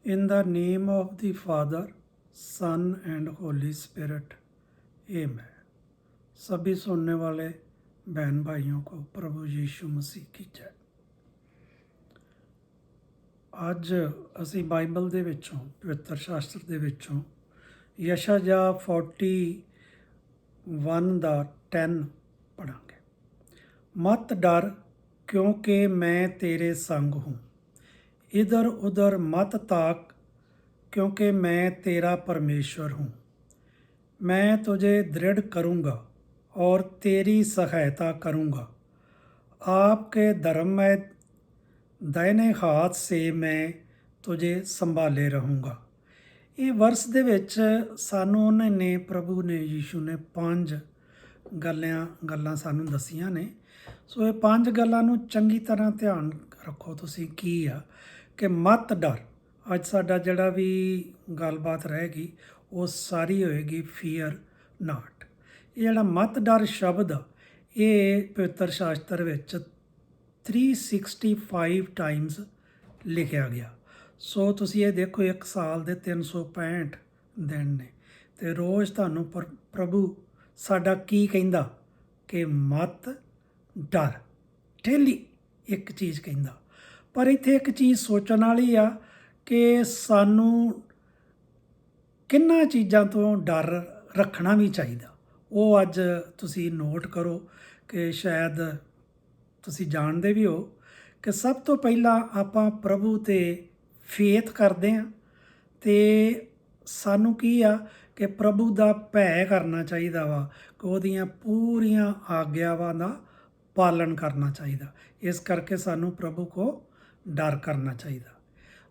In the name of the Father, Son and Holy Spirit. Amen. सभी सुनने वाले बहन भाइयों को प्रभु यीशु मसीह की जय। ਅੱਜ ਅਸੀਂ ਬਾਈਬਲ ਦੇ ਵਿੱਚੋਂ ਪਵਿੱਤਰ ਸ਼ਾਸਤਰ ਦੇ ਵਿੱਚੋਂ ਯਸ਼ਾਯਾ 41 ਦਾ 10 ਪੜਾਂਗੇ। ਮਤ ਡਰ क्योंकि मैं तेरे संग हूँ, इधर उधर मत ताक क्योंकि मैं तेरा परमेश्वर हूँ। मैं तुझे दृढ़ करूँगा और तेरी सहायता करूँगा। आपके धर्ममय दाहिने हाथ से मैं तुझे संभाले रहूँगा। ਇਹ ਵਰਸ ਦੇ ਵਿੱਚ ਸਾਨੂੰ ਉਹਨਾਂ ਨੇ ਪ੍ਰਭੂ ਨੇ ਯੀਸ਼ੂ ਨੇ 5 ਗੱਲਾਂ ਸਾਨੂੰ ਦੱਸੀਆਂ ਨੇ। ਸੋ ਇਹ 5 ਗੱਲਾਂ ਨੂੰ ਚੰਗੀ ਤਰ੍ਹਾਂ ਧਿਆਨ ਰੱਖੋ ਤੁਸੀਂ ਕੀ ਆ ਕਿ ਮਤ ਡਰ। ਅੱਜ ਸਾਡਾ ਜਿਹੜਾ ਵੀ ਗੱਲਬਾਤ ਰਹੇਗੀ ਉਹ ਸਾਰੀ ਹੋਏਗੀ ਫੀਅਰ ਨਾਟ। ਇਹ ਜਿਹੜਾ ਮਤ ਡਰ ਸ਼ਬਦ ਆ ਇਹ ਪਵਿੱਤਰ ਸ਼ਾਸਤਰ ਵਿੱਚ 365 ਟਾਈਮਸ ਲਿਖਿਆ ਗਿਆ। ਸੋ ਤੁਸੀਂ ਇਹ ਦੇਖੋ ਇੱਕ ਸਾਲ ਦੇ 365 ਦਿਨ ਨੇ ਅਤੇ ਰੋਜ਼ ਤੁਹਾਨੂੰ ਪ੍ਰਭੂ ਸਾਡਾ ਕੀ ਕਹਿੰਦਾ ਕਿ ਮਤ ਡਰ। ਡੇਲੀ ਇੱਕ ਚੀਜ਼ ਕਹਿੰਦਾ। ਪਰ ਇੱਥੇ ਇੱਕ ਚੀਜ਼ ਸੋਚਣ ਵਾਲੀ ਆ ਕਿ ਸਾਨੂੰ ਕਿੰਨਾਂ ਚੀਜ਼ਾਂ ਤੋਂ ਡਰ ਰੱਖਣਾ ਵੀ ਚਾਹੀਦਾ। ਉਹ ਅੱਜ ਤੁਸੀਂ ਨੋਟ ਕਰੋ ਕਿ ਸ਼ਾਇਦ ਤੁਸੀਂ ਜਾਣਦੇ ਵੀ ਹੋ ਕਿ ਸਭ ਤੋਂ ਪਹਿਲਾਂ ਆਪਾਂ ਪ੍ਰਭੂ 'ਤੇ ਫੇਥ ਕਰਦੇ ਹਾਂ ਅਤੇ ਸਾਨੂੰ ਕੀ ਆ ਕਿ ਪ੍ਰਭੂ ਦਾ ਭੈ ਕਰਨਾ ਚਾਹੀਦਾ ਵਾ ਕਿ ਉਹਦੀਆਂ ਪੂਰੀਆਂ ਆਗਿਆਵਾਂ ਦਾ ਪਾਲਣ ਕਰਨਾ ਚਾਹੀਦਾ। ਇਸ ਕਰਕੇ ਸਾਨੂੰ ਪ੍ਰਭੂ ਕੋ ਡਰ ਕਰਨਾ ਚਾਹੀਦਾ।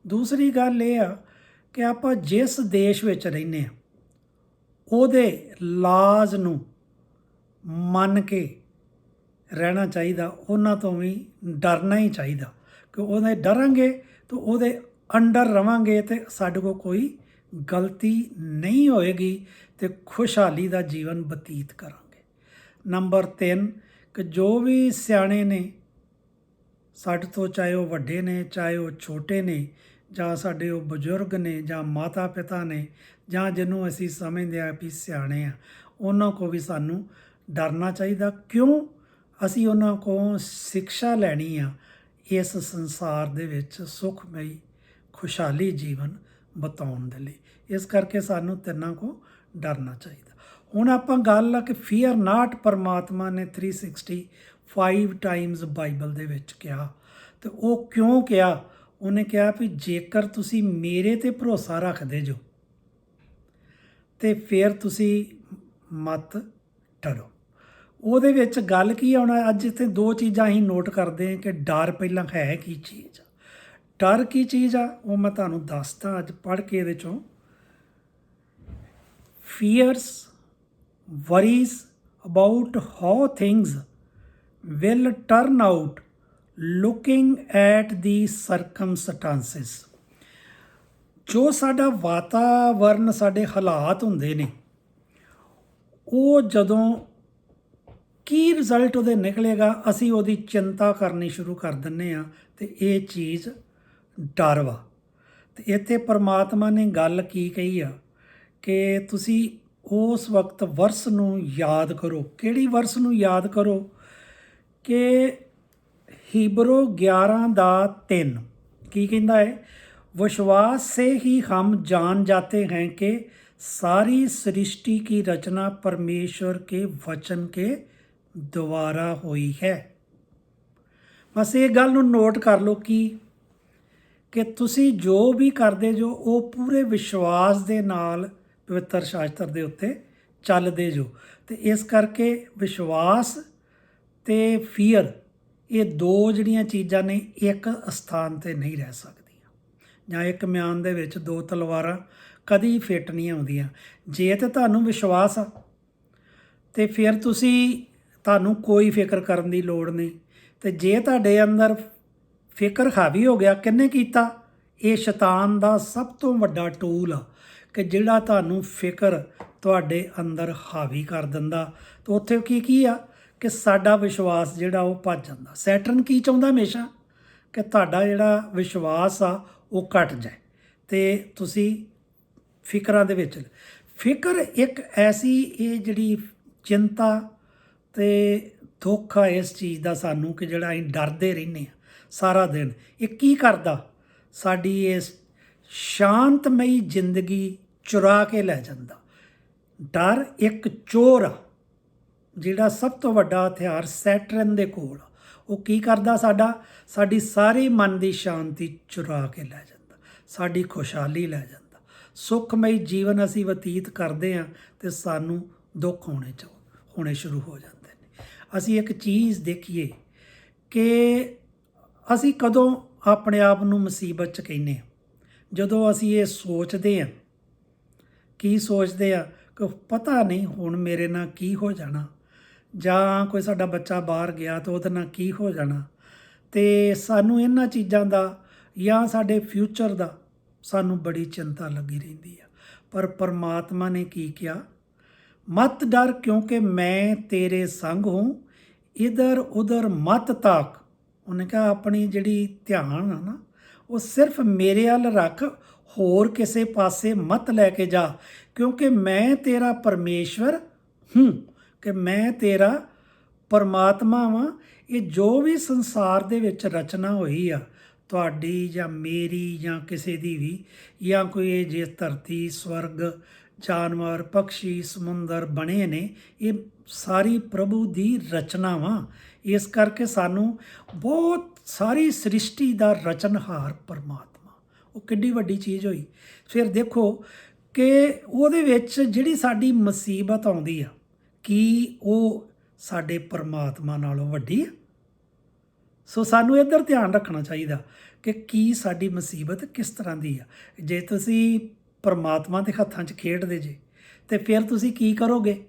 ਦੂਸਰੀ ਗੱਲ ਇਹ ਆ ਕਿ ਆਪਾਂ ਜਿਸ ਦੇਸ਼ ਵਿੱਚ ਰਹਿੰਦੇ ਹਾਂ ਉਹਦੇ ਲਾਜ਼ ਨੂੰ ਮੰਨ ਕੇ ਰਹਿਣਾ ਚਾਹੀਦਾ। ਉਹਨਾਂ ਤੋਂ ਵੀ ਡਰਨਾ ਹੀ ਚਾਹੀਦਾ ਕਿ ਉਹਦੇ ਡਰਾਂਗੇ ਤਾਂ ਉਹਦੇ ਅੰਡਰ ਰਵਾਂਗੇ ਅਤੇ ਸਾਡੇ ਕੋਲ ਕੋਈ ਗਲਤੀ ਨਹੀਂ ਹੋਏਗੀ ਅਤੇ ਖੁਸ਼ਹਾਲੀ ਦਾ ਜੀਵਨ ਬਤੀਤ ਕਰਾਂਗੇ। ਨੰਬਰ 3 ਕਿ ਜੋ ਵੀ ਸਿਆਣੇ ਨੇ ਸਾਡੇ ਤੋਂ, ਚਾਹੇ ਉਹ ਵੱਡੇ ਨੇ ਚਾਹੇ ਉਹ ਛੋਟੇ ਨੇ ਜਾਂ ਸਾਡੇ ਉਹ ਬਜ਼ੁਰਗ ਨੇ ਜਾਂ ਮਾਤਾ ਪਿਤਾ ਨੇ ਜਾਂ ਜਿਹਨੂੰ ਅਸੀਂ ਸਮਝਦੇ ਹਾਂ ਵੀ ਸਿਆਣੇ ਆ, ਉਹਨਾਂ ਕੋਲ ਵੀ ਸਾਨੂੰ ਡਰਨਾ ਚਾਹੀਦਾ। ਕਿਉਂ? ਅਸੀਂ ਉਹਨਾਂ ਕੋਲ ਸਿੱਖਿਆ ਲੈਣੀ ਆ ਇਸ ਸੰਸਾਰ ਦੇ ਵਿੱਚ ਸੁਖਮਈ ਖੁਸ਼ਹਾਲੀ ਜੀਵਨ ਬਿਤਾਉਣ ਦੇ ਲਈ। ਇਸ ਕਰਕੇ ਸਾਨੂੰ ਤਿੰਨਾਂ ਕੋਲ ਡਰਨਾ ਚਾਹੀਦਾ। ਹੁਣ ਆਪਾਂ ਗੱਲ ਆ ਕਿ ਫੀਅਰ ਨਾਟ ਪਰਮਾਤਮਾ ਨੇ 365 ਟਾਈਮਸ ਬਾਈਬਲ ਦੇ ਵਿੱਚ ਕਿਹਾ। ਅਤੇ ਉਹ ਕਿਉਂ ਕਿਹਾ? ਉਹਨੇ ਕਿਹਾ ਵੀ ਜੇਕਰ ਤੁਸੀਂ ਮੇਰੇ 'ਤੇ ਭਰੋਸਾ ਰੱਖਦੇ ਜੋ ਅਤੇ ਫਿਰ ਤੁਸੀਂ ਮਤ ਡਰੋ। ਉਹਦੇ ਵਿੱਚ ਗੱਲ ਕੀ ਆਉਣਾ? ਅੱਜ ਇੱਥੇ 2 ਚੀਜ਼ਾਂ ਅਸੀਂ ਨੋਟ ਕਰਦੇ ਹਾਂ ਕਿ ਡਰ ਪਹਿਲਾਂ ਹੈ ਕੀ ਚੀਜ਼ ਆ। ਡਰ ਕੀ ਚੀਜ਼ ਆ ਉਹ ਮੈਂ ਤੁਹਾਨੂੰ ਦੱਸਦਾ ਅੱਜ ਪੜ੍ਹ ਕੇ ਇਹਦੇ 'ਚੋਂ। ਫੀਅਰਸ worries about how things will turn out looking at the circumstances। ਜੋ ਸਾਡਾ ਵਾਤਾਵਰਨ ਸਾਡੇ ਹਾਲਾਤ ਹੁੰਦੇ ਨੇ ਉਹ ਜਦੋਂ ਕੀ ਰਿਜ਼ਲਟ ਉਹਦੇ ਨਿਕਲੇਗਾ ਅਸੀਂ ਉਹਦੀ ਚਿੰਤਾ ਕਰਨੀ ਸ਼ੁਰੂ ਕਰ ਦਿੰਦੇ ਹਾਂ ਅਤੇ ਇਹ ਚੀਜ਼ ਡਰ ਵਾ। ਅਤੇ ਇੱਥੇ ਪਰਮਾਤਮਾ ਨੇ ਗੱਲ ਕੀ ਕਹੀ ਆ ਕਿ ਤੁਸੀਂ ਉਸ ਵਕਤ ਵਰਸ ਨੂੰ ਯਾਦ ਕਰੋ। ਕਿਹੜੀ ਵਰਸ ਨੂੰ ਯਾਦ ਕਰੋ? ਕਿ ਹੀਬਰੂ 11 ਦਾ 3 ਕੀ ਕਹਿੰਦਾ ਹੈ? विश्वास से ही हम जान जाते हैं कि सारी सृष्टि की रचना परमेश्वर के वचन के द्वारा हुई है। बस ਇਹ ਗੱਲ ਨੂੰ ਨੋਟ ਕਰ ਲਓ ਕਿ ਤੁਸੀਂ ਜੋ ਵੀ ਕਰਦੇ ਜੋ ਉਹ ਪੂਰੇ ਵਿਸ਼ਵਾਸ ਦੇ ਨਾਲ ਪਵਿੱਤਰ ਸ਼ਾਸਤਰ ਦੇ ਉੱਤੇ ਚੱਲਦੇ ਜੋ। ਅਤੇ ਇਸ ਕਰਕੇ ਵਿਸ਼ਵਾਸ ਅਤੇ ਫੀਅਰ ਇਹ 2 ਜਿਹੜੀਆਂ ਚੀਜ਼ਾਂ ਨੇ ਇੱਕ ਸਥਾਨ 'ਤੇ ਨਹੀਂ ਰਹਿ ਸਕਦੀਆਂ ਜਾਂ ਇੱਕ ਮਿਆਨ ਦੇ ਵਿੱਚ 2 ਤਲਵਾਰਾਂ ਕਦੀ ਫਿੱਟ ਨਹੀਂ ਆਉਂਦੀਆਂ। ਜੇ ਤਾਂ ਤੁਹਾਨੂੰ ਵਿਸ਼ਵਾਸ ਆ ਅਤੇ ਫਿਰ ਤੁਹਾਨੂੰ ਕੋਈ ਫਿਕਰ ਕਰਨ ਦੀ ਲੋੜ ਨਹੀਂ। ਅਤੇ ਜੇ ਤੁਹਾਡੇ ਅੰਦਰ ਫਿਕਰ ਹਾਵੀ ਹੋ ਗਿਆ, ਕਿਹਨੇ ਕੀਤਾ? ਇਹ ਸ਼ੈਤਾਨ ਦਾ ਸਭ ਤੋਂ ਵੱਡਾ ਟੂਲ ਆ ਕਿ ਜਿਹੜਾ ਤੁਹਾਨੂੰ ਫਿਕਰ ਤੁਹਾਡੇ ਅੰਦਰ ਹਾਵੀ ਕਰ ਦਿੰਦਾ। ਤਾਂ ਉੱਥੇ ਕੀ ਆ ਕਿ ਸਾਡਾ ਵਿਸ਼ਵਾਸ ਜਿਹੜਾ ਉਹ ਭੱਜ ਜਾਂਦਾ। ਸੈਟਰਨ ਕੀ ਚਾਹੁੰਦਾ ਹਮੇਸ਼ਾ? ਕਿ ਤੁਹਾਡਾ ਜਿਹੜਾ ਵਿਸ਼ਵਾਸ ਆ ਉਹ ਘਟ ਜਾਏ ਤੇ ਤੁਸੀਂ ਫਿਕਰਾਂ ਦੇ ਵਿੱਚ। ਫਿਕਰ ਇੱਕ ਐਸੀ ਇਹ ਜਿਹੜੀ ਚਿੰਤਾ ਤੇ ਦੁੱਖ ਆ ਇਸ ਚੀਜ਼ ਦਾ ਸਾਨੂੰ ਕਿ ਜਿਹੜਾ ਅਸੀਂ ਡਰਦੇ ਰਹਿੰਦੇ ਹਾਂ ਸਾਰਾ ਦਿਨ। ਇਹ ਕੀ ਕਰਦਾ? ਸਾਡੀ ਇਸ ਸ਼ਾਂਤਮਈ ਜ਼ਿੰਦਗੀ ਚੁਰਾ ਕੇ ਲੈ ਜਾਂਦਾ। ਡਰ ਇੱਕ ਚੋਰ ਆ, ਜਿਹੜਾ ਸਭ ਤੋਂ ਵੱਡਾ ਹਥਿਆਰ ਸੈਟਰਨ ਦੇ ਕੋਲ ਆ। ਉਹ ਕੀ ਕਰਦਾ? ਸਾਡੀ ਸਾਰੀ ਮਨ ਦੀ ਸ਼ਾਂਤੀ ਚੁਰਾ ਕੇ ਲੈ ਜਾਂਦਾ, ਸਾਡੀ ਖੁਸ਼ਹਾਲੀ ਲੈ ਜਾਂਦਾ। ਸੁਖਮਈ ਜੀਵਨ ਅਸੀਂ ਬਤੀਤ ਕਰਦੇ ਹਾਂ ਤੇ ਸਾਨੂੰ ਦੁੱਖ ਹੋਣੇ ਸ਼ੁਰੂ ਹੋ ਜਾਂਦੇ ਨੇ। ਅਸੀਂ ਇੱਕ ਚੀਜ਼ ਦੇਖੀਏ ਕਿ ਅਸੀਂ ਕਦੋਂ ਆਪਣੇ ਆਪ ਨੂੰ ਮੁਸੀਬਤ 'ਚ ਕਹਿੰਦੇ ਹਾਂ? ਜਦੋਂ ਅਸੀਂ ਇਹ ਸੋਚਦੇ ਹਾਂ। ਕੀ ਸੋਚਦੇ ਆ? ਕਿ ਪਤਾ ਨਹੀਂ ਹੁਣ ਮੇਰੇ ਨਾਲ ਕੀ ਹੋ ਜਾਣਾ, ਜਾਂ ਕੋਈ ਸਾਡਾ ਬੱਚਾ ਬਾਹਰ ਗਿਆ ਤਾਂ ਉਹਦੇ ਨਾਲ ਕੀ ਹੋ ਜਾਣਾ। ਤੇ ਸਾਨੂੰ ਇਹਨਾਂ ਚੀਜ਼ਾਂ ਦਾ ਜਾਂ ਸਾਡੇ ਫਿਊਚਰ ਦਾ ਸਾਨੂੰ ਬੜੀ ਚਿੰਤਾ ਲੱਗੀ ਰਹਿੰਦੀ ਆ। ਪਰ ਪਰਮਾਤਮਾ ਨੇ ਕੀ ਕਿਹਾ? ਮਤ ਡਰ ਕਿਉਂਕਿ ਮੈਂ ਤੇਰੇ ਸੰਗ ਹੂੰ, ਇਧਰ ਉਧਰ ਮਤ ਤਾਕ। ਉਹਨੇ ਕਿਹਾ ਆਪਣੀ ਜਿਹੜੀ ਧਿਆਨ ਆ ਨਾ ਉਹ ਸਿਰਫ ਮੇਰੇ ਵੱਲ ਰੱਖ, ਹੋਰ ਕਿਸੇ ਪਾਸੇ ਮਤ ਲੈ ਕੇ ਜਾ, ਕਿਉਂਕਿ ਮੈਂ ਤੇਰਾ ਪਰਮੇਸ਼ਵਰ ਹੂੰ, ਕਿ ਮੈਂ ਤੇਰਾ ਪਰਮਾਤਮਾ ਵਾਂ। ਇਹ ਜੋ ਵੀ ਸੰਸਾਰ ਦੇ ਵਿੱਚ ਰਚਨਾ ਹੋਈ ਆ, ਤੁਹਾਡੀ ਜਾਂ ਮੇਰੀ ਜਾਂ ਕਿਸੇ ਦੀ ਵੀ, ਜਾਂ ਕੋਈ ਇਹ ਜੇ ਧਰਤੀ ਸਵਰਗ ਜਾਨਵਰ ਪਕਸ਼ੀ ਸਮੁੰਦਰ ਬਣੇ ਨੇ, ਇਹ ਸਾਰੀ ਪ੍ਰਭੂ ਦੀ ਰਚਨਾ ਵਾ। ਇਸ ਕਰਕੇ ਸਾਨੂੰ ਬਹੁਤ ਸਾਰੀ ਸ੍ਰਿਸ਼ਟੀ ਦਾ ਰਚਨਹਾਰ ਪਰਮਾਤਮਾ, ਉਹ ਕਿੱਡੀ ਵੱਡੀ ਚੀਜ਼ ਹੋਈ। ਫਿਰ ਦੇਖੋ ਕਿ ਉਹਦੇ ਵਿੱਚ ਜਿਹੜੀ ਸਾਡੀ ਮੁਸੀਬਤ ਆਉਂਦੀ ਆ, ਕੀ ਉਹ ਸਾਡੇ ਪਰਮਾਤਮਾ ਨਾਲੋਂ ਵੱਡੀ ਆ? ਸੋ ਸਾਨੂੰ ਇੱਧਰ ਧਿਆਨ ਰੱਖਣਾ ਚਾਹੀਦਾ ਕਿ ਕੀ ਸਾਡੀ ਮੁਸੀਬਤ ਕਿਸ ਤਰ੍ਹਾਂ ਦੀ ਆ। ਜੇ ਤੁਸੀਂ ਪਰਮਾਤਮਾ ਦੇ ਹੱਥਾਂ 'ਚ ਖੇਡਦੇ ਜੇ ਤੇ ਫਿਰ ਤੁਸੀਂ ਕੀ ਕਰੋਗੇ?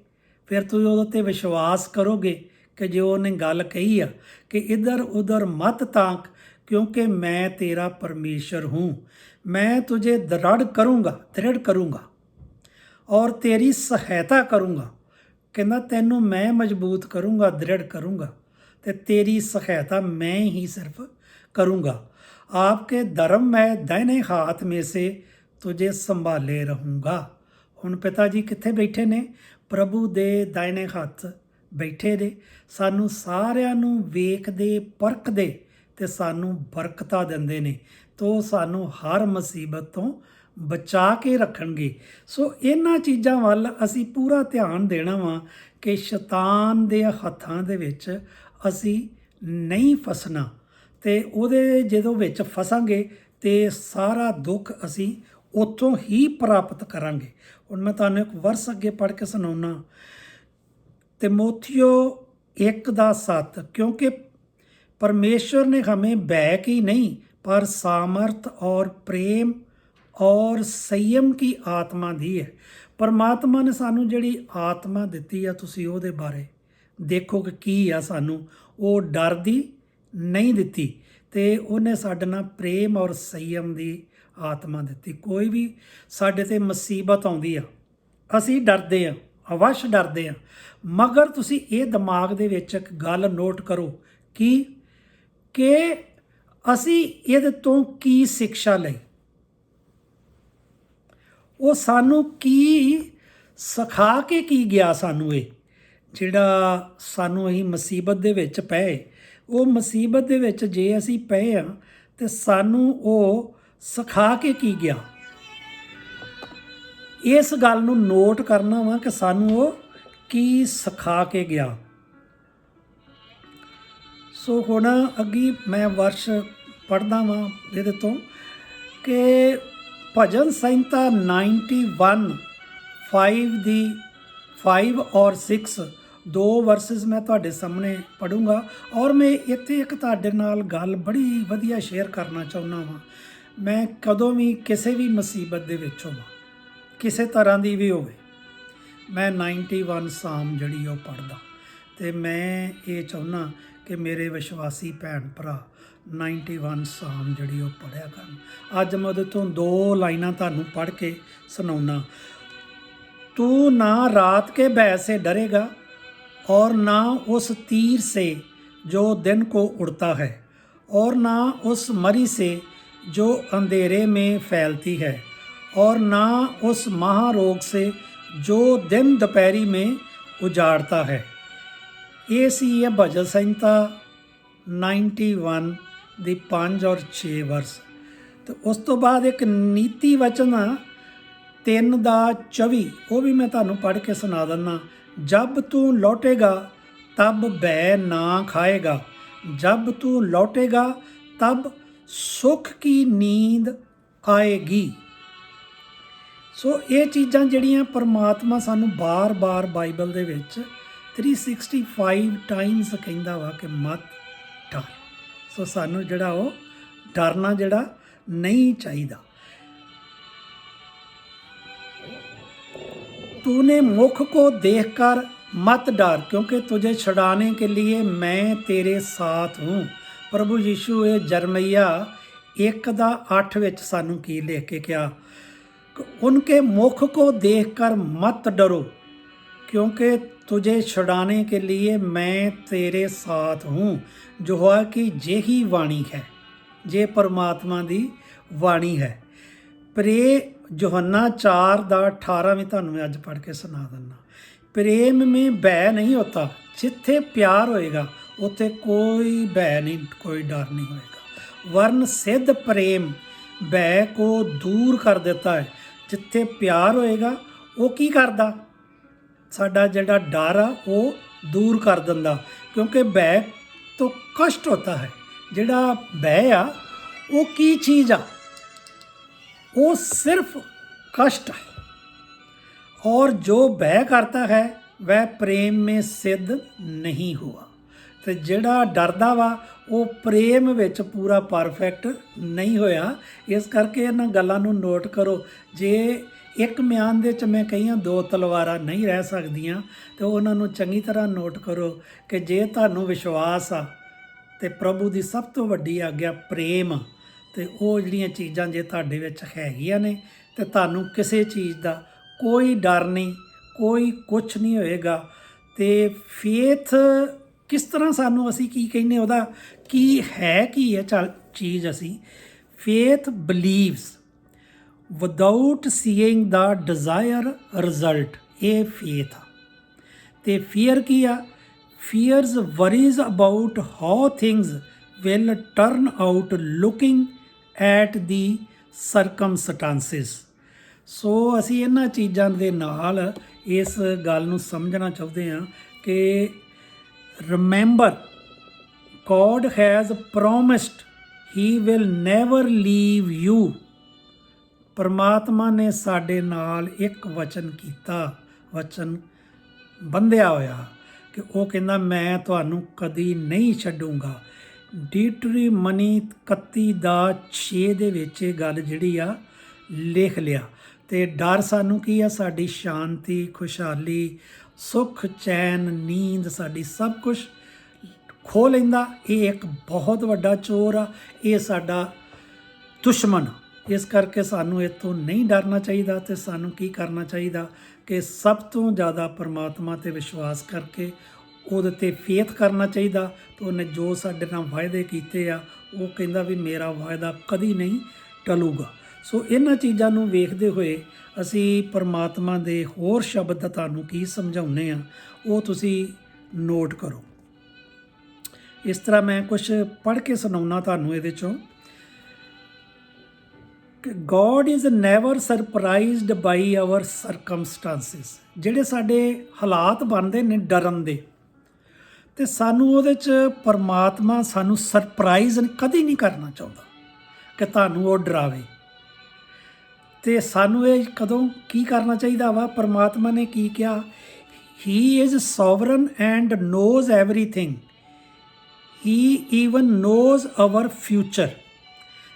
ਫਿਰ ਤੁਸੀਂ ਉਹਦੇ 'ਤੇ ਵਿਸ਼ਵਾਸ ਕਰੋਗੇ ਕਿ ਜੋ ਉਹਨੇ ਗੱਲ ਕਹੀ ਆ ਕਿ ਇੱਧਰ ਉਧਰ ਮਤ ਤਾਕ, ਕਿਉਂਕਿ ਮੈਂ ਤੇਰਾ ਪਰਮੇਸ਼ਰ ਹੂੰ, ਮੈਂ ਤੁਝੇ ਦ੍ਰਿੜ ਕਰੂੰਗਾ ਔਰ ਤੇਰੀ ਸਹਾਇਤਾ ਕਰੂੰਗਾ। ਕਹਿੰਦਾ ਤੈਨੂੰ ਮੈਂ ਮਜ਼ਬੂਤ ਕਰੂੰਗਾ, ਦ੍ਰਿੜ ਕਰੂੰਗਾ ਤੇ ਤੇਰੀ ਸਹਾਇਤਾ ਮੈਂ ਹੀ ਸਿਰਫ ਕਰੂੰਗਾ। आपके धर्म में दाहिने हाथ में से तुझे संभाले रहूँगा। ਹੁਣ ਪਿਤਾ ਜੀ ਕਿੱਥੇ ਬੈਠੇ ਨੇ? ਪ੍ਰਭੂ ਦੇ ਦਾਇਨੇ ਹੱਥ ਬੈਠੇ ਨੇ। ਸਾਨੂੰ ਸਾਰਿਆਂ ਨੂੰ ਵੇਖਦੇ ਪਰਖਦੇ ਤੇ ਸਾਨੂੰ ਬਰਕਤਾਂ ਦਿੰਦੇ ਨੇ, ਤੋ ਸਾਨੂੰ ਹਰ ਮੁਸੀਬਤ ਤੋਂ ਬਚਾ ਕੇ ਰੱਖਣਗੇ। ਸੋ ਇਹਨਾਂ ਚੀਜ਼ਾਂ ਵੱਲ ਅਸੀਂ ਪੂਰਾ ਧਿਆਨ ਦੇਣਾ ਵਾ ਕਿ ਸ਼ੈਤਾਨ ਦੇ ਹੱਥਾਂ ਦੇ ਵਿੱਚ ਅਸੀਂ ਨਹੀਂ ਫਸਣਾ, ਤੇ ਉਹਦੇ ਜਦੋਂ ਵਿੱਚ ਫਸਾਂਗੇ ਤੇ ਸਾਰਾ ਦੁੱਖ ਅਸੀਂ ਉੱਥੋਂ ਹੀ ਪ੍ਰਾਪਤ ਕਰਾਂਗੇ। ਹੁਣ ਮੈਂ ਤੁਹਾਨੂੰ ਇੱਕ ਵਰਸ ਅੱਗੇ ਪੜ੍ਹ ਕੇ ਸੁਣਾਉਣਾ, ਤਿਮੋਥਿਓ 1:7, क्योंकि परमेश्वर ने हमें भय की नहीं पर सामर्थ और प्रेम और संयम की आत्मा दी है। परमात्मा ने सानू ਜਿਹੜੀ ਆਤਮਾ ਦਿੱਤੀ ਆ, ਤੁਸੀਂ ਉਹਦੇ ਬਾਰੇ ਦੇਖੋ ਕਿ ਕੀ ਆ। ਸਾਨੂੰ ਉਹ ਡਰ ਦੀ ਨਹੀਂ ਦਿੱਤੀ ਤੇ ਉਹਨੇ ਸਾਡੇ ਨਾਲ ਪ੍ਰੇਮ ਔਰ ਸੰਯਮ ਦੀ ਆਤਮਾ ਦਿੱਤੀ। ਕੋਈ ਵੀ ਸਾਡੇ ਤੇ ਮੁਸੀਬਤ ਆਉਂਦੀ ਆ, ਅਸੀਂ ਡਰਦੇ ਆ, ਅਵਸ਼ ਡਰਦੇ ਆ, ਮਗਰ ਤੁਸੀਂ ਇਹ ਦਿਮਾਗ ਦੇ ਵਿੱਚ ਇੱਕ ਗੱਲ ਨੋਟ ਕਰੋ ਕਿ ਅਸੀਂ ਇਹਦੇ ਤੋਂ ਕੀ ਸਿੱਖਿਆ ਲਈ, ਉਹ ਸਾਨੂੰ ਕੀ ਸਿਖਾ ਕੇ ਕੀ ਗਿਆ। ਸਾਨੂੰ ਇਹ ਜਿਹੜਾ ਸਾਨੂੰ ਅਸੀਂ ਮੁਸੀਬਤ ਦੇ ਵਿੱਚ ਪਏ, ਉਹ ਮੁਸੀਬਤ ਦੇ ਵਿੱਚ ਜੇ ਅਸੀਂ ਪਏ ਆ ਤੇ ਸਾਨੂੰ ਉਹ ਸਿਖਾ ਕੇ ਕੀ ਗਿਆ। ਇਸ ਗੱਲ ਨੂੰ ਨੋਟ ਕਰਨਾ ਵਾ ਕਿ ਸਾਨੂੰ ਉਹ ਕੀ ਸਿਖਾ ਕੇ ਗਿਆ। ਸੋ ਹੁਣ ਅੱਗੇ ਮੈਂ ਵਰਸ਼ ਪੜ੍ਹਦਾ ਵਾਂ ਇਹਦੇ ਤੋਂ ਕਿ ਭਜਨ ਸੰਹਿਤਾ 91 5 ਔਰ 6 ਦੋ ਵਰਸਿਸ ਮੈਂ ਤੁਹਾਡੇ ਸਾਹਮਣੇ ਪੜੂੰਗਾ। ਔਰ ਮੈਂ ਇੱਥੇ ਇੱਕ ਤੁਹਾਡੇ ਨਾਲ ਗੱਲ ਬੜੀ ਵਧੀਆ ਸ਼ੇਅਰ ਕਰਨਾ ਚਾਹੁੰਦਾ ਵਾਂ। ਮੈਂ ਕਦੋਂ ਵੀ ਕਿਸੇ ਵੀ ਮੁਸੀਬਤ ਦੇ ਵਿੱਚ ਹੋਵਾਂ, ਕਿਸੇ ਤਰ੍ਹਾਂ ਦੀ ਵੀ ਹੋਵੇ, ਮੈਂ 91 ਸਾਮ ਜਿਹੜੀ ਉਹ ਪੜ੍ਹਦਾ, ਅਤੇ ਮੈਂ ਇਹ ਚਾਹੁੰਦਾ ਕਿ ਮੇਰੇ ਵਿਸ਼ਵਾਸੀ ਭੈਣ ਭਰਾ 91 ਸਾਮ ਜਿਹੜੀ ਉਹ ਪੜ੍ਹਿਆ ਕਰਨ। ਅੱਜ ਮੈਂ ਉਹਦੇ ਤੋਂ 2 ਲਾਈਨਾਂ ਤੁਹਾਨੂੰ ਪੜ੍ਹ ਕੇ ਸੁਣਾਉਣਾ। ਤੂੰ ਨਾ रात के भय से डरेगा और ना उस तीर से जो दिन को उड़ता है और ना उस मरी से जो अंधेरे में फैलती है, और ना उस महारोग से जो दिन दोपहरी में उजाड़ता है। ये सी है भजन संहिता 91 ਦੀ 5 और 6 वर्स। तो उस तो बाद एक नीति वचन 3 ਦਾ 24, वो भी मैं ਤੁਹਾਨੂੰ पढ़ के सुना दिना। जब तू लौटेगा तब भय ना खाएगा, जब तू लौटेगा तब सुख की नींद आएगी। सो ये चीज़ां ਜਿਹੜੀਆਂ परमात्मा सानू बार बार बाइबल ਦੇ ਵਿੱਚ 365 टाइम्स ਕਹਿੰਦਾ ਵਾ कि मत डर। सो सानू ਜਿਹੜਾ ਉਹ ਡਰਨਾ ਜਿਹੜਾ नहीं चाहिदा। तूने मुख को देखकर मत डर, क्योंकि तुझे छुड़ाने के लिए मैं तेरे साथ हूँ। प्रभु यीशु ये जरमैया 1:8 ਵਿੱਚ ਸਾਨੂੰ ਕੀ ਲਿਖ ਕੇ ਕਿਹਾ? उनके मुख को देखकर मत डरो, क्योंकि तुझे छुड़ाने के लिए मैं तेरे साथ हूँ। जो है कि जेही वाणी है, जे परमात्मा दी वाणी है। प्रे यूहन्ना 4:18 भी ਤੁਹਾਨੂੰ मैं अज पढ़ के सुना दिना। प्रेम में भय नहीं होता, जिथे प्यार होएगा उत्थे कोई भय नहीं, कोई डर नहीं होएगा। वर्ण सिद्ध प्रेम भय को दूर कर देता है। जिथे प्यार होएगा वो की करदा? साडा जिहड़ा डर आ वो दूर कर दिंदा, क्योंकि भय तो कष्ट होता है। जिहड़ा भय आ वो की चीज़ आ? वो सिर्फ कष्ट है। और जो भय करता है वह प्रेम में सिद्ध नहीं हुआ। तो जिहड़ा डरदा वा वो प्रेम विच पूरा परफेक्ट नहीं होया। इस करके इन्हां गल्लां नूं नोट करो। जे एक म्यान दे च मैं कहियां 2 तलवारां नहीं रह सकदियां, तो उन्हां नूं चंगी तरह नोट करो कि जे तुहानूं विश्वास आ ते प्रभु दी सब तो वड्डी आग्या प्रेम, ते ਉਹ ਜਿਹੜੀਆਂ ਚੀਜ਼ਾਂ ਜੇ ਤੁਹਾਡੇ ਵਿੱਚ ਹੈਗੀਆਂ ਨੇ ਤੇ ਤੁਹਾਨੂੰ ਕਿਸੇ ਚੀਜ਼ ਦਾ ਕੋਈ ਡਰ ਨਹੀਂ, ਕੋਈ ਕੁਛ ਨਹੀਂ ਹੋਏਗਾ। ਤੇ ਫੇਥ ਕਿਸ ਤਰ੍ਹਾਂ ਸਾਨੂੰ ਅਸੀਂ ਕੀ ਕਹਿੰਦੇ, ਉਹਦਾ ਕੀ ਹੈ, ਕੀ ਹੈ ਚੀਜ਼? ਅਸੀਂ faith believes without seeing the desire result, ਇਹ ਫੇਥ ਆ। ਤੇ ਫੀਅਰ ਕੀ ਆ? Fears worries about how things will turn out looking at the circumstances. So ਅਸੀਂ ਇਹਨਾਂ ਚੀਜ਼ਾਂ ਦੇ ਨਾਲ ਇਸ ਗੱਲ ਨੂੰ ਸਮਝਣਾ ਚਾਹੁੰਦੇ ਹਾਂ ਕਿ remember God has promised he will never leave you. ਪਰਮਾਤਮਾ ਨੇ ਸਾਡੇ ਨਾਲ ਇੱਕ ਵਚਨ ਕੀਤਾ, ਵਚਨ ਬੰਧਿਆ ਹੋਇਆ ਕਿ ਉਹ ਕਹਿੰਦਾ ਮੈਂ ਤੁਹਾਨੂੰ ਕਦੀ ਨਹੀਂ ਛੱਡੂੰਗਾ। ਡਿਟਰਮਨੀ 31:6 ਦੇ ਵਿੱਚ ਇਹ ਗੱਲ ਜਿਹੜੀ ਆ ਲਿਖ ਲਿਆ। ਤੇ ਡਰ ਸਾਨੂੰ ਕੀ ਆ? ਸਾਡੀ ਸ਼ਾਂਤੀ, ਖੁਸ਼ਹਾਲੀ, ਸੁੱਖ, ਚੈਨ, ਨੀਂਦ, ਸਾਡੀ ਸਭ ਕੁਝ ਖੋਹ ਲੈਂਦਾ। ਇਹ ਇੱਕ ਬਹੁਤ ਵੱਡਾ ਚੋਰ ਆ, ਇਹ ਸਾਡਾ ਦੁਸ਼ਮਣ। ਇਸ ਕਰਕੇ ਸਾਨੂੰ ਇਹ ਤੋਂ ਨਹੀਂ ਡਰਨਾ ਚਾਹੀਦਾ। ਤੇ ਸਾਨੂੰ ਕੀ ਕਰਨਾ ਚਾਹੀਦਾ ਕਿ ਸਭ ਤੋਂ ਜ਼ਿਆਦਾ ਪਰਮਾਤਮਾ 'ਤੇ ਵਿਸ਼ਵਾਸ ਕਰਕੇ ਉਹਦੇ 'ਤੇ ਫੇਥ ਕਰਨਾ ਚਾਹੀਦਾ। ਤੇ ਉਹਨੇ ਜੋ ਸਾਡੇ ਨਾਲ ਵਾਅਦੇ ਕੀਤੇ ਆ, ਉਹ ਕਹਿੰਦਾ ਵੀ ਮੇਰਾ ਵਾਅਦਾ ਕਦੀ ਨਹੀਂ ਟਲੂਗਾ। ਸੋ ਇਹਨਾਂ ਚੀਜ਼ਾਂ ਨੂੰ ਵੇਖਦੇ ਹੋਏ ਅਸੀਂ ਪਰਮਾਤਮਾ ਦੇ ਹੋਰ ਸ਼ਬਦ ਤੁਹਾਨੂੰ ਕੀ ਸਮਝਾਉਂਦੇ ਆ, ਉਹ ਤੁਸੀਂ ਨੋਟ ਕਰੋ। ਇਸ ਤਰ੍ਹਾਂ ਮੈਂ ਕੁਝ ਪੜ੍ਹ ਕੇ ਸੁਣਾਉਣਾ ਤੁਹਾਨੂੰ ਇਹਦੇ 'ਚੋਂ ਕਿ God is never surprised by our circumstances. ਜਿਹੜੇ ਸਾਡੇ ਹਾਲਾਤ ਬਣਦੇ ਨੇ ਡਰਨ ਦੇ, ਤੇ ਸਾਨੂੰ ਉਹਦੇ 'ਚ ਪਰਮਾਤਮਾ ਸਾਨੂੰ ਸਰਪ੍ਰਾਈਜ਼ ਕਦੀ ਨਹੀਂ ਕਰਨਾ ਚਾਹੁੰਦਾ ਕਿ ਤੁਹਾਨੂੰ ਉਹ ਡਰਾਵੇ। ਤੇ ਸਾਨੂੰ ਇਹ ਕਦੋਂ ਕੀ ਕਰਨਾ ਚਾਹੀਦਾ ਵਾ? ਪਰਮਾਤਮਾ ਨੇ ਕੀ ਕਿਹਾ? He is sovereign and knows everything, he even knows our future.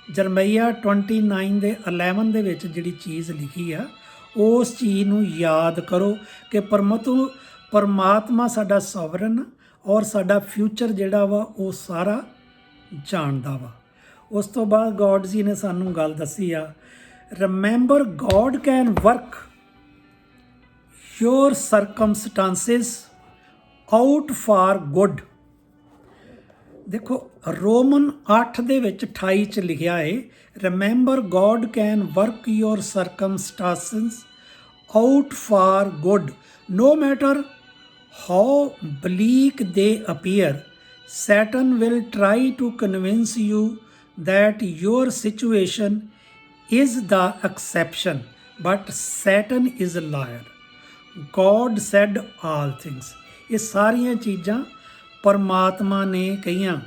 Jeremiah 29:11 ਦੇ ਵਿੱਚ ਜਿਹੜੀ ਚੀਜ਼ ਲਿਖੀ ਆ, ਉਸ ਚੀਜ਼ ਨੂੰ ਯਾਦ ਕਰੋ ਕਿ ਪਰਮਾਤਮਾ ਸਾਡਾ ਸੋਵਰਨ ਔਰ ਸਾਡਾ ਫਿਊਚਰ ਜਿਹੜਾ ਵਾ ਉਹ ਸਾਰਾ ਜਾਣਦਾ ਵਾ। ਉਸ ਤੋਂ ਬਾਅਦ ਗੋਡ ਜੀ ਨੇ ਸਾਨੂੰ ਗੱਲ ਦੱਸੀ ਆ, remember God can work your circumstances out for good। ਦੇਖੋ ਰੋਮਨ 8 ਦੇ ਵਿੱਚ 28 ਚ ਲਿਖਿਆ ਹੈ, remember God can work your circumstances out for good no matter how bleak they appear. Satan will try to convince you that your situation is the exception, but Satan is a liar. God said all things. ਇਹ ਸਾਰੀਆਂ ਚੀਜ਼ਾਂ ਪਰਮਾਤਮਾ ਨੇ ਕਹੀਆਂ।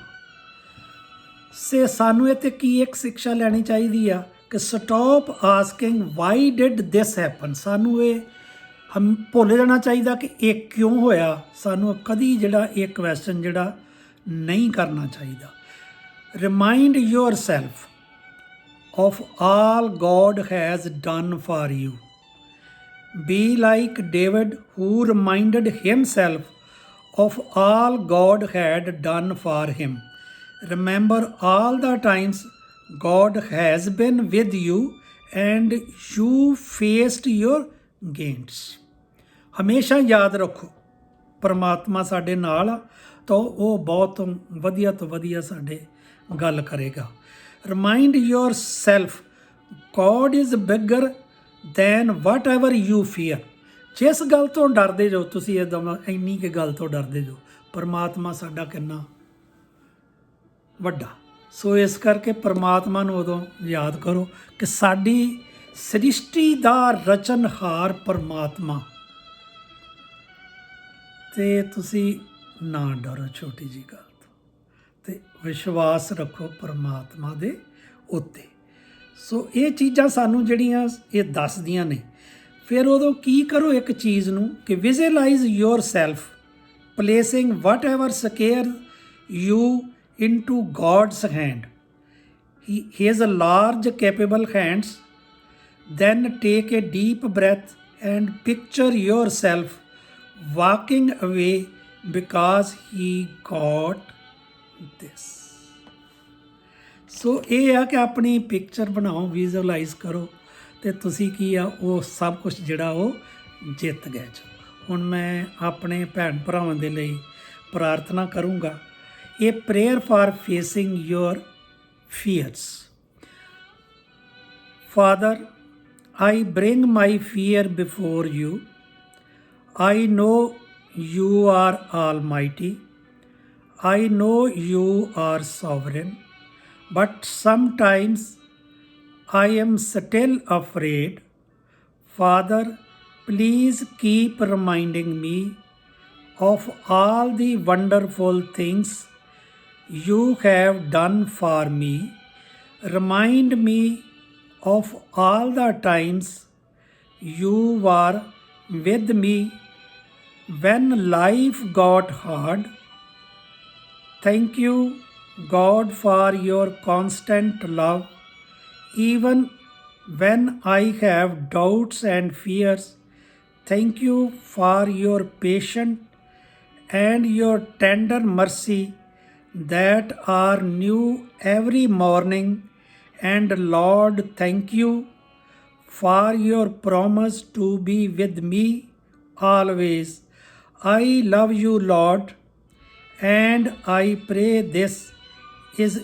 ਸੇ ਸਾਨੂੰ ਇੱਥੇ ਕੀ ਇੱਕ ਸਿੱਖਿਆ ਲੈਣੀ ਚਾਹੀਦੀ ਆ ਕਿ stop asking why did this happen. ਸਾਨੂੰ ਇਹ ਭੁੱਲ ਜਾਣਾ ਚਾਹੀਦਾ ਕਿ ਇਹ ਕਿਉਂ ਹੋਇਆ। ਸਾਨੂੰ ਕਦੀ ਜਿਹੜਾ ਇਹ ਕੁਐਸਚਨ ਜਿਹੜਾ ਨਹੀਂ ਕਰਨਾ ਚਾਹੀਦਾ। Remind your self of all God has done for you. Be like David, who reminded himself of all God had done for him. Remember all the times God has been with you and you faced your gains. ਹਮੇਸ਼ਾ ਯਾਦ ਰੱਖੋ ਪਰਮਾਤਮਾ ਸਾਡੇ ਨਾਲ ਆ ਤਾਂ ਉਹ ਬਹੁਤ ਵਧੀਆ ਤੋਂ ਵਧੀਆ ਸਾਡੇ ਗੱਲ ਕਰੇਗਾ। Remind yourself God is bigger than whatever you fear. ਜਿਸ ਗੱਲ ਤੋਂ ਡਰਦੇ ਜੋ ਤੁਸੀਂ ਇੱਕਦਮ ਇੰਨੀ ਕਿ ਗੱਲ ਤੋਂ ਡਰਦੇ ਜੋ, ਪਰਮਾਤਮਾ ਸਾਡਾ ਕਿੰਨਾ ਵੱਡਾ। ਸੋ ਇਸ ਕਰਕੇ ਪਰਮਾਤਮਾ ਨੂੰ ਉਦੋਂ ਯਾਦ ਕਰੋ ਕਿ ਸਾਡੀ ਸ੍ਰਿਸ਼ਟੀ ਦਾ ਰਚਨਹਾਰ ਪਰਮਾਤਮਾ, ਤੇ ਤੁਸੀਂ ਨਾ ਡਰੋ ਛੋਟੀ ਜੀ ਗੱਲ ਤੋਂ, ਤੇ ਵਿਸ਼ਵਾਸ ਰੱਖੋ ਪਰਮਾਤਮਾ ਦੇ ਉੱਤੇ। ਸੋ ਇਹ ਚੀਜ਼ਾਂ ਸਾਨੂੰ ਜਿਹੜੀਆਂ ਇਹ ਦੱਸਦੀਆਂ ਨੇ। ਫਿਰ ਉਦੋਂ ਕੀ ਕਰੋ ਇੱਕ ਚੀਜ਼ ਨੂੰ ਕਿ visualise yourself placing whatever scare you into God's hand. He has a large capable hands. Then take a deep breath and picture yourself walking away because he got this. ਸੋ ਇਹ ਆ ਕਿ ਆਪਣੀ picture ਬਣਾਓ, visualise ਕਰੋ, ਤੇ ਤੁਸੀਂ ਕੀ ਆ ਉਹ ਸਭ ਕੁਝ ਜਿਹੜਾ ਉਹ ਜਿੱਤ ਗਏ ਜੋ। ਹੁਣ ਮੈਂ ਆਪਣੇ ਭੈਣ ਭਰਾਵਾਂ ਦੇ ਲਈ ਪ੍ਰਾਰਥਨਾ ਕਰੂੰਗਾ। A prayer for facing your fears. Father, I bring my fear before you. I know you are almighty. I know you are sovereign. But sometimes I am still afraid. Father, please keep reminding me of all the wonderful things you have done for me. Remind me of all the times you were with me when life got hard. Thank you, God, for your constant love. Even when I have doubts and fears, thank you for your patience and your tender mercy that are new every morning. And Lord, thank you for your promise to be with me always. I love you, Lord, and I pray this is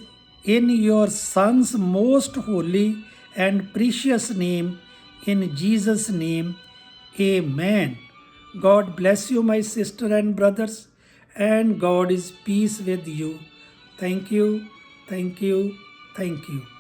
in your Son's most holy and precious name. In Jesus' name, amen. God bless you, my sister and brothers, and God is peace with you. Thank you, thank you, thank you.